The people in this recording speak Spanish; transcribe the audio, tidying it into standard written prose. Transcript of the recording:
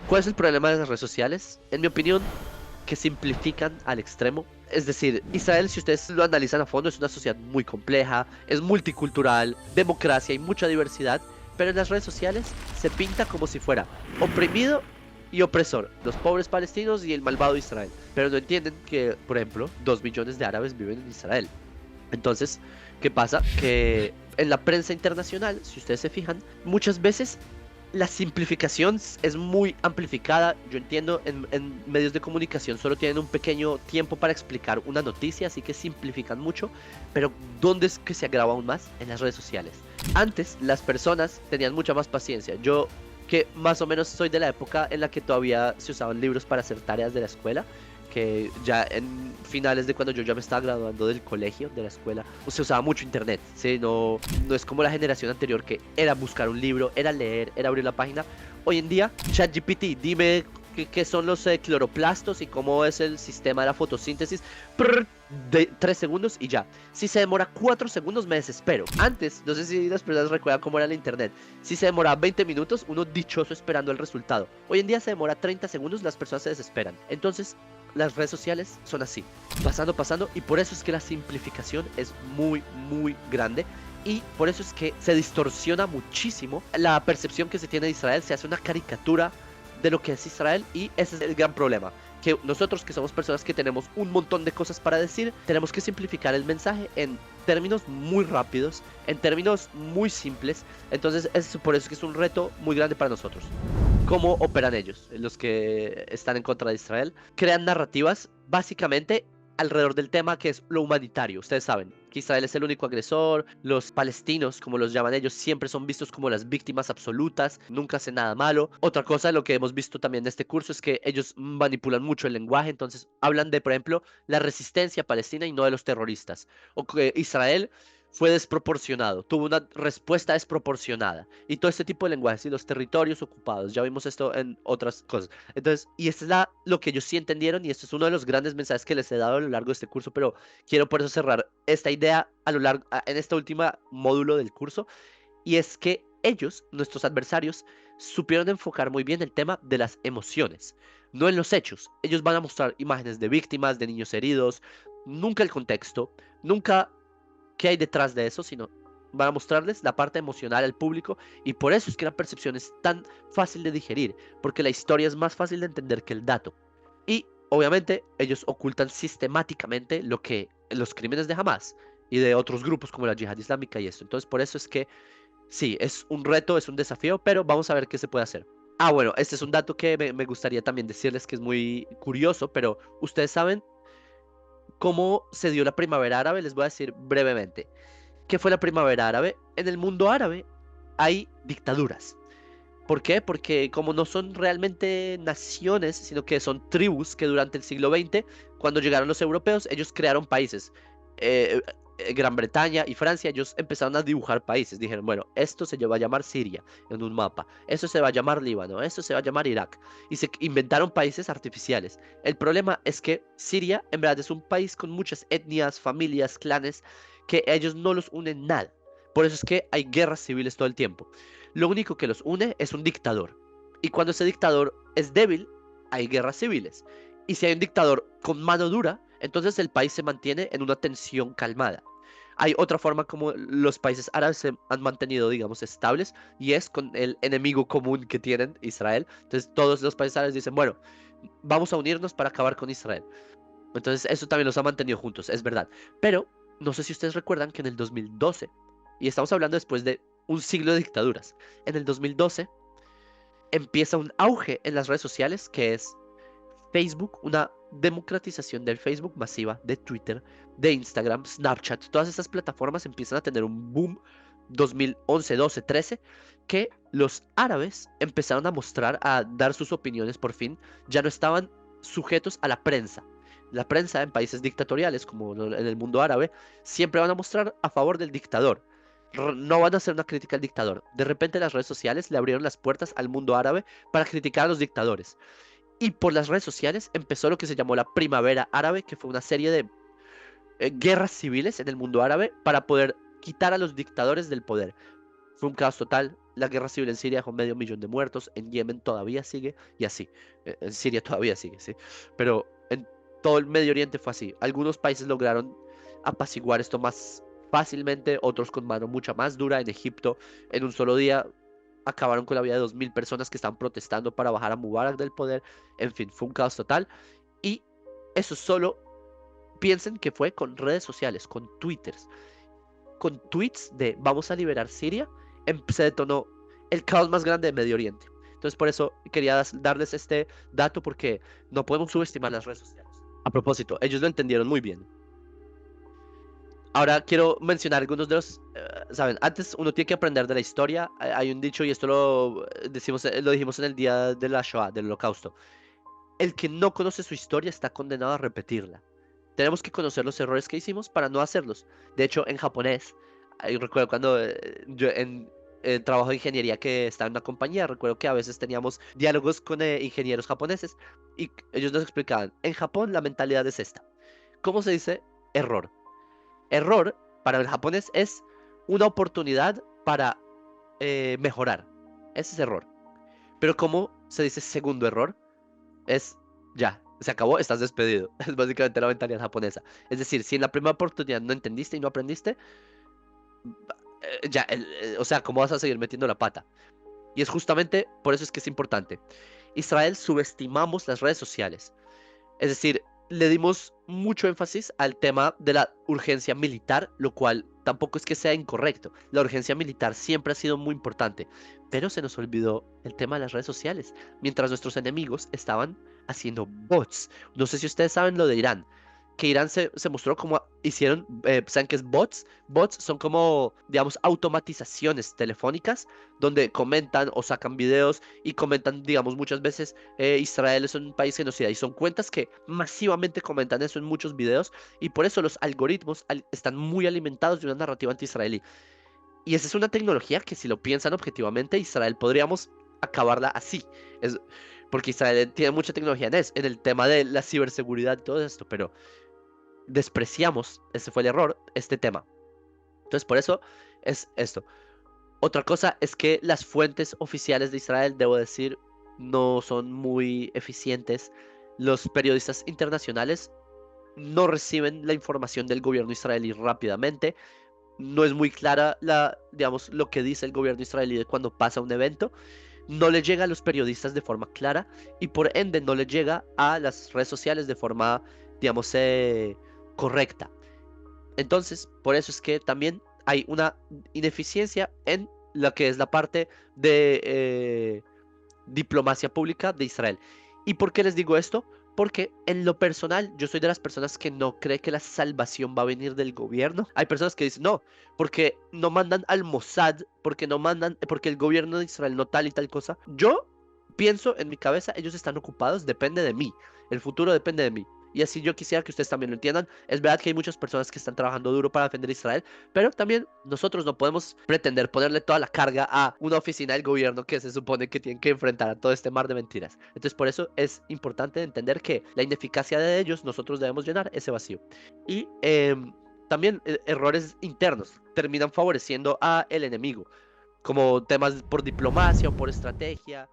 ¿Cuál es el problema de las redes sociales? En mi opinión, que simplifican al extremo. Es decir, Israel, si ustedes lo analizan a fondo, es una sociedad muy compleja, es multicultural, democracia y mucha diversidad, pero en las redes sociales se pinta como si fuera oprimido y opresor, los pobres palestinos y el malvado Israel. Pero no entienden que, por ejemplo, 2 millones de árabes viven en Israel. Entonces, ¿qué pasa? Que en la prensa internacional, si ustedes se fijan, muchas veces la simplificación es muy amplificada. Yo entiendo, en medios de comunicación solo tienen un pequeño tiempo para explicar una noticia, así que simplifican mucho, pero ¿dónde es que se agrava aún más? En las redes sociales. Antes, las personas tenían mucha más paciencia. Yo, que más o menos soy de la época en la que todavía se usaban libros para hacer tareas de la escuela, que ya en finales de cuando yo ya me estaba graduando del colegio, de la escuela, se usaba mucho internet, ¿sí? No es como la generación anterior que era buscar un libro, era leer, era abrir la página. Hoy en día, ChatGPT, dime qué son los cloroplastos y cómo es el sistema de la fotosíntesis. Prr, de 3 segundos y ya. Si se demora 4 segundos, me desespero. Antes, no sé si las personas recuerdan cómo era el internet. Si se demora 20 minutos, uno dichoso esperando el resultado. Hoy en día se demora 30 segundos, las personas se desesperan. Entonces, las redes sociales son así, pasando, pasando, y por eso es que la simplificación es muy, muy grande. Y por eso es que se distorsiona muchísimo la percepción que se tiene de Israel, se hace una caricatura de lo que es Israel, y ese es el gran problema. Que nosotros, que somos personas que tenemos un montón de cosas para decir, tenemos que simplificar el mensaje en términos muy rápidos, en términos muy simples. Entonces es por eso que es un reto muy grande para nosotros. ¿Cómo operan ellos, los que están en contra de Israel? Crean narrativas básicamente alrededor del tema que es lo humanitario. Ustedes saben que Israel es el único agresor, los palestinos, como los llaman ellos, siempre son vistos como las víctimas absolutas, nunca hacen nada malo. Otra cosa, lo que hemos visto también en este curso, es que ellos manipulan mucho el lenguaje, entonces hablan de, por ejemplo, la resistencia palestina y no de los terroristas. O que Israel fue desproporcionado, tuvo una respuesta desproporcionada. Y todo este tipo de lenguajes y los territorios ocupados, ya vimos esto en otras cosas. Entonces, y esto es lo que ellos sí entendieron, y esto es uno de los grandes mensajes que les he dado a lo largo de este curso, pero quiero por eso cerrar esta idea a lo largo, en esta última módulo del curso, y es que ellos, nuestros adversarios, supieron enfocar muy bien el tema de las emociones, no en los hechos. Ellos van a mostrar imágenes de víctimas, de niños heridos, nunca el contexto, nunca qué hay detrás de eso, sino van a mostrarles la parte emocional al público, y por eso es que la percepción es tan fácil de digerir, porque la historia es más fácil de entender que el dato. Y obviamente ellos ocultan sistemáticamente lo que los crímenes de Hamas y de otros grupos como la Yihad Islámica y esto. Entonces por eso es que sí, es un reto, es un desafío, pero vamos a ver qué se puede hacer. Ah, bueno, este es un dato que me gustaría también decirles, que es muy curioso, pero ustedes saben cómo se dio la primavera árabe. Les voy a decir brevemente. ¿Qué fue la primavera árabe? En el mundo árabe hay dictaduras. ¿Por qué? Porque como no son realmente naciones, sino que son tribus que durante el siglo XX, cuando llegaron los europeos, ellos crearon países. Eh, Gran Bretaña y Francia, ellos empezaron a dibujar países. Dijeron, bueno, esto se va a llamar Siria en un mapa, esto se va a llamar Líbano, esto se va a llamar Irak. Y se inventaron países artificiales. El problema es que Siria en verdad es un país con muchas etnias, familias, clanes, que ellos no los unen nada. Por eso es que hay guerras civiles todo el tiempo. Lo único que los une es un dictador. Y cuando ese dictador es débil, hay guerras civiles. Y si hay un dictador con mano dura, entonces el país se mantiene en una tensión calmada. Hay otra forma como los países árabes se han mantenido, digamos, estables, y es con el enemigo común que tienen, Israel. Entonces todos los países árabes dicen, bueno, vamos a unirnos para acabar con Israel. Entonces eso también los ha mantenido juntos, es verdad. Pero no sé si ustedes recuerdan que en el 2012, y estamos hablando después de un siglo de dictaduras, en el 2012 empieza un auge en las redes sociales, que es Facebook, una democratización del Facebook masiva, de Twitter, de Instagram, Snapchat. Todas estas plataformas empiezan a tener un boom 2011, 12, 13, que los árabes empezaron a mostrar, a dar sus opiniones por fin. Ya no estaban sujetos a la prensa. La prensa en países dictatoriales, como en el mundo árabe, siempre van a mostrar a favor del dictador. No van a hacer una crítica al dictador. De repente las redes sociales le abrieron las puertas al mundo árabe para criticar a los dictadores. Y por las redes sociales empezó lo que se llamó la Primavera Árabe, que fue una serie de guerras civiles en el mundo árabe para poder quitar a los dictadores del poder. Fue un caos total. la guerra civil en Siria dejó 500.000 de muertos, en Yemen todavía sigue, y así. En Siria todavía sigue, sí. Pero en todo el Medio Oriente fue así. Algunos países lograron apaciguar esto más fácilmente, otros con mano mucha más dura. En Egipto, en un solo día, acabaron con la vida de 2.000 personas que estaban protestando para bajar a Mubarak del poder. En fin, fue un caos total. Y eso solo piensen que fue con redes sociales, con twitters, con tweets de vamos a liberar Siria, se detonó el caos más grande de Medio Oriente. Entonces por eso quería darles este dato porque no podemos subestimar las redes sociales. A propósito, ellos lo entendieron muy bien. Ahora quiero mencionar algunos de los, saben, antes uno tiene que aprender de la historia. Hay un dicho y esto lo dijimos en el día de la Shoah, del Holocausto. El que no conoce su historia está condenado a repetirla. Tenemos que conocer los errores que hicimos para no hacerlos. De hecho, en japonés, recuerdo cuando yo en trabajo de ingeniería que estaba en una compañía, recuerdo que a veces teníamos diálogos con ingenieros japoneses y ellos nos explicaban, en Japón la mentalidad es esta. ¿Cómo se dice error? Error para el japonés es una oportunidad para mejorar. Ese es error. Pero ¿cómo se dice segundo error? Es ya, se acabó, estás despedido. Es básicamente la mentalidad japonesa. Es decir, si en la primera oportunidad no entendiste y no aprendiste, ya, o sea, ¿cómo vas a seguir metiendo la pata? Y es justamente por eso es que es importante. Israel subestimamos las redes sociales. Es decir, le dimos mucho énfasis al tema de la urgencia militar, lo cual tampoco es que sea incorrecto. La urgencia militar siempre ha sido muy importante, pero se nos olvidó el tema de las redes sociales, mientras nuestros enemigos estaban haciendo bots. No sé si ustedes saben lo de Irán, que Irán se mostró como hicieron, ¿saben qué es bots? Bots son como, digamos, automatizaciones telefónicas donde comentan o sacan videos y comentan, digamos, muchas veces Israel es un país genocida y son cuentas que masivamente comentan eso en muchos videos y por eso los algoritmos están muy alimentados de una narrativa anti-israelí. Y esa es una tecnología que si lo piensan objetivamente, Israel podríamos acabarla así. Es, porque Israel tiene mucha tecnología en el tema de la ciberseguridad y todo esto, pero despreciamos, ese fue el error, este tema. Entonces por eso es esto. Otra cosa es que las fuentes oficiales de Israel, debo decir, no son muy eficientes. Los periodistas internacionales no reciben la información del gobierno israelí rápidamente. No es muy clara digamos, lo que dice el gobierno israelí de cuando pasa un evento. No le llega a los periodistas de forma clara y por ende no le llega a las redes sociales de forma, digamos, correcta. Entonces, por eso es que también hay una ineficiencia en lo que es la parte de diplomacia pública de Israel. ¿Y por qué les digo esto? Porque en lo personal yo soy de las personas que no cree que la salvación va a venir del gobierno. Hay personas que dicen, no, porque no mandan al Mossad, porque no mandan, porque el gobierno de Israel no tal y tal cosa. Yo pienso en mi cabeza, ellos están ocupados, depende de mí. El futuro depende de mí. Y así yo quisiera que ustedes también lo entiendan. Es verdad que hay muchas personas que están trabajando duro para defender a Israel, pero también nosotros no podemos pretender ponerle toda la carga a una oficina del gobierno que se supone que tienen que enfrentar a todo este mar de mentiras. Entonces por eso es importante entender que la ineficacia de ellos, nosotros debemos llenar ese vacío. Y también errores internos terminan favoreciendo a el enemigo, como temas por diplomacia o por estrategia.